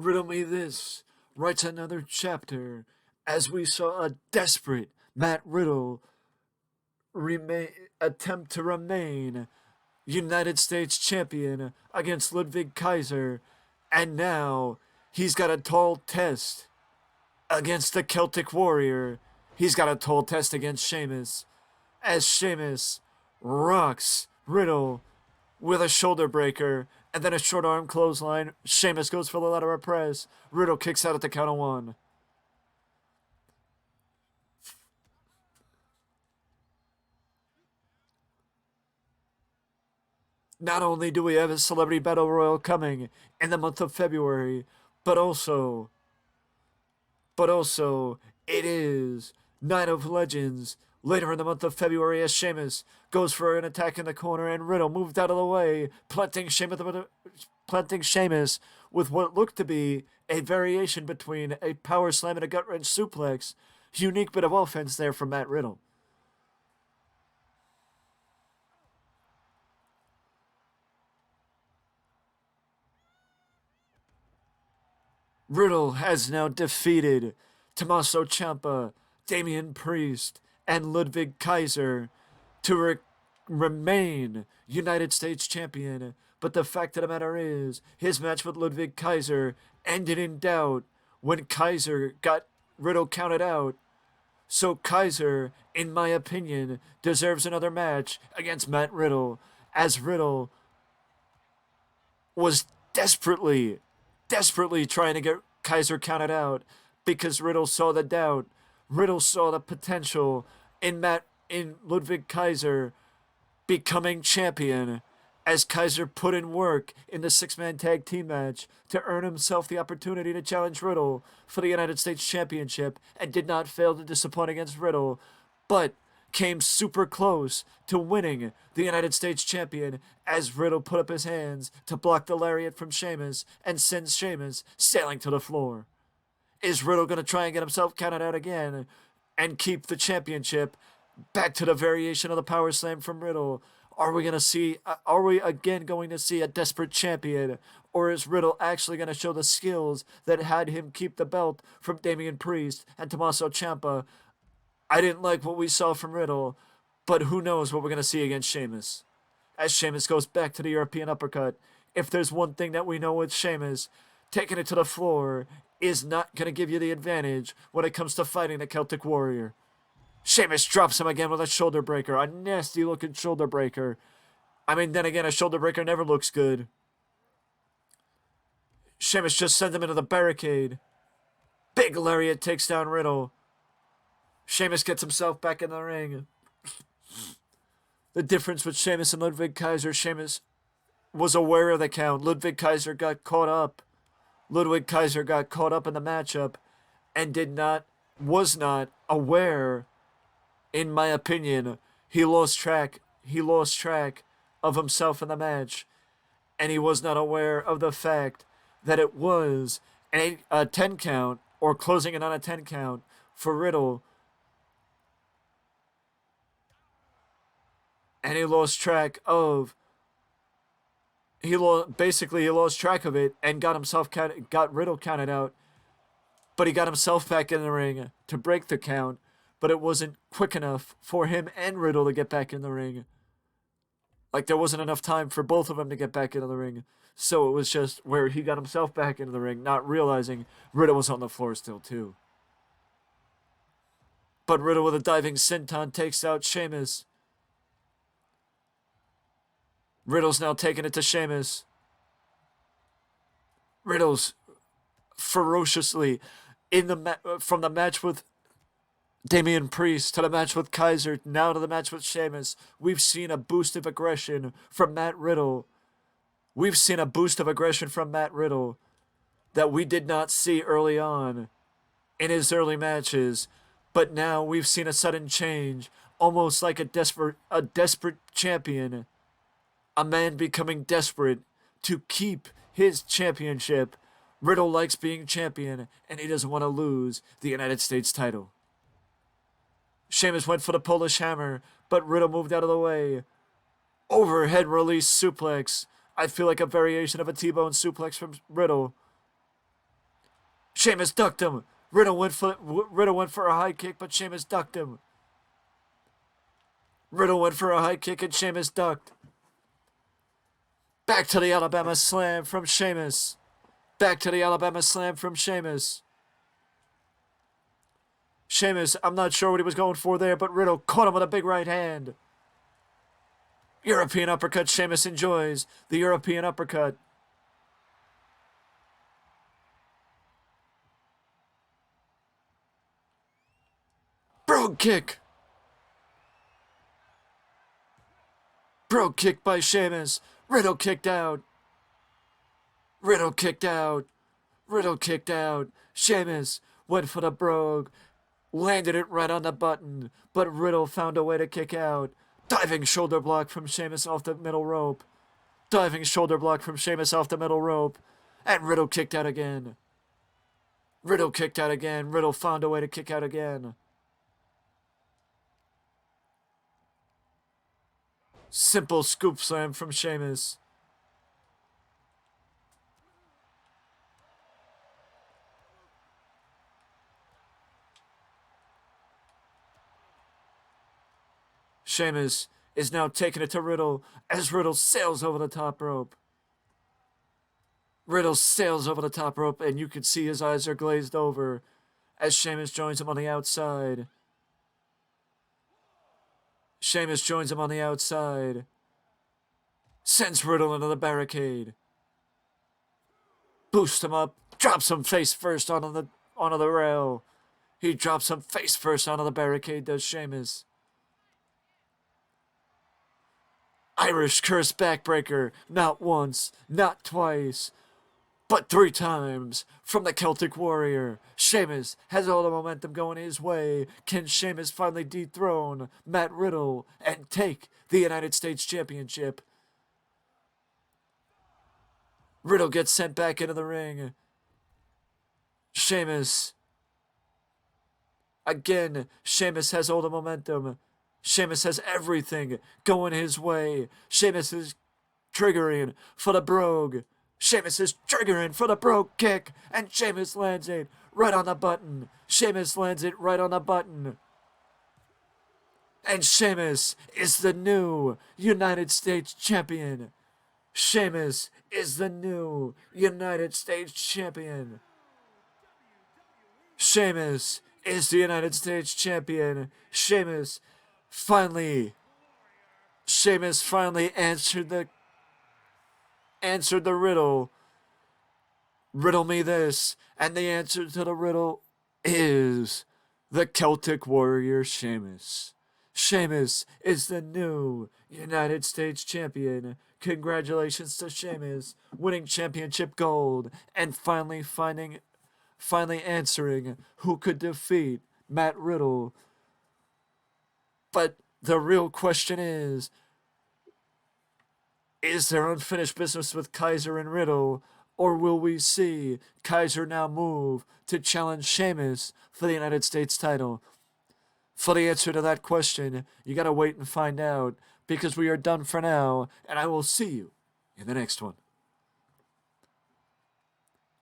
Riddle Me This writes another chapter as we saw a desperate Matt Riddle remain, attempt to remain United States champion against Ludwig Kaiser, and now he's got a tall test against the Celtic Warrior. He's got a tall test against Sheamus, as Sheamus rocks Riddle with a shoulder breaker and then a short arm clothesline. Sheamus goes for the lateral press. Riddle kicks out at the count of one. Not only do we have a Celebrity Battle Royal coming in the month of February, but also it is Night of Legends later in the month of February as Sheamus goes for an attack in the corner and Riddle moved out of the way, planting Sheamus with what looked to be a variation between a power slam and a gut wrench suplex. Unique bit of offense there from Matt Riddle. Riddle has now defeated Tommaso Ciampa, Damian Priest, and Ludwig Kaiser to remain United States champion. But the fact of the matter is, his match with Ludwig Kaiser ended in doubt when Kaiser got Riddle counted out. So Kaiser, in my opinion, deserves another match against Matt Riddle, as Riddle was desperately trying to get Kaiser counted out because Riddle saw the doubt. Riddle saw the potential in Ludwig Kaiser becoming champion, as Kaiser put in work in the six-man tag team match to earn himself the opportunity to challenge Riddle for the United States Championship, and did not fail to disappoint against Riddle, but came super close to winning the United States champion as Riddle put up his hands to block the lariat from Sheamus and sends Sheamus sailing to the floor. Is Riddle going to try and get himself counted out again and keep the championship? Back to the variation of the power slam from Riddle. Are we again going to see a desperate champion? Or is Riddle actually going to show the skills that had him keep the belt from Damian Priest and Tommaso Ciampa? I didn't like what we saw from Riddle, but who knows what we're going to see against Sheamus. As Sheamus goes back to the European uppercut, if there's one thing that we know with Sheamus, taking it to the floor is not going to give you the advantage when it comes to fighting the Celtic Warrior. Sheamus drops him again with a shoulder breaker, a nasty looking shoulder breaker. I mean, then again, a shoulder breaker never looks good. Sheamus just sends him into the barricade. Big lariat takes down Riddle. Sheamus gets himself back in the ring. The difference with Sheamus and Ludwig Kaiser, Sheamus was aware of the count. Ludwig Kaiser got caught up. Ludwig Kaiser got caught up in the matchup and was not aware, in my opinion. He lost track of himself in the match, and he was not aware of the fact that it was a 10 count, or closing in on a 10 count for Riddle. And he lost track of he lost track of it and got Riddle counted out. But he got himself back in the ring to break the count, but it wasn't quick enough for him and Riddle to get back in the ring. Like, there wasn't enough time for both of them to get back into the ring. So it was just where he got himself back into the ring, not realizing Riddle was on the floor still too. But Riddle with a diving senton takes out Sheamus. Riddle's now taking it to Sheamus. Riddle's ferociously from the match with Damian Priest to the match with Kaiser, now to the match with Sheamus. We've seen a boost of aggression from Matt Riddle. That we did not see early on in his early matches. But now we've seen a sudden change, almost like a desperate champion. A man becoming desperate to keep his championship. Riddle likes being champion, and he doesn't want to lose the United States title. Sheamus went for the Polish hammer, but Riddle moved out of the way. Overhead release suplex. I feel like a variation of a T-bone suplex from Riddle. Sheamus ducked him. Riddle went for a high kick, but Sheamus ducked him. Riddle went for a high kick and Sheamus ducked. Back to the Alabama Slam from Sheamus. Back to the Alabama Slam from Sheamus. Sheamus, I'm not sure what he was going for there, but Riddle caught him with a big right hand. European uppercut Sheamus enjoys. The European uppercut. Brogue kick. Brogue kick by Sheamus. Riddle kicked out. Riddle kicked out. Riddle kicked out. Sheamus went for the brogue. Landed it right on the button. But Riddle found a way to kick out. Diving shoulder block from Sheamus off the middle rope. Diving shoulder block from Sheamus off the middle rope. And Riddle kicked out again. Riddle kicked out again. Riddle found a way to kick out again. Simple scoop slam from Sheamus. Sheamus is now taking it to Riddle as Riddle sails over the top rope. Riddle sails over the top rope and you can see his eyes are glazed over as Sheamus joins him on the outside. Sheamus joins him on the outside. Sends Riddle into the barricade. Boosts him up. Drops him face first onto the rail. He drops him face first onto the barricade, does Sheamus. Irish curse backbreaker. Not once, not twice, but 3 times from the Celtic Warrior. Sheamus has all the momentum going his way. Can Sheamus finally dethrone Matt Riddle and take the United States Championship? Riddle gets sent back into the ring. Sheamus. Again, Sheamus has all the momentum. Sheamus has everything going his way. Sheamus is triggering for the brogue. Sheamus is triggering for the brogue kick, and Sheamus lands it right on the button. Sheamus lands it right on the button. And Sheamus is the new United States champion. Sheamus is the new United States champion. Sheamus is the United States champion. Sheamus finally answered the riddle. Riddle me this. And the answer to the riddle is the Celtic Warrior Sheamus. Sheamus is the new United States champion. Congratulations to Sheamus, winning championship gold and finally answering who could defeat Matt Riddle. But the real question is there unfinished business with Kaiser and Riddle, or will we see Kaiser now move to challenge Sheamus for the United States title? For the answer to that question, you gotta wait and find out, because we are done for now, and I will see you in the next one.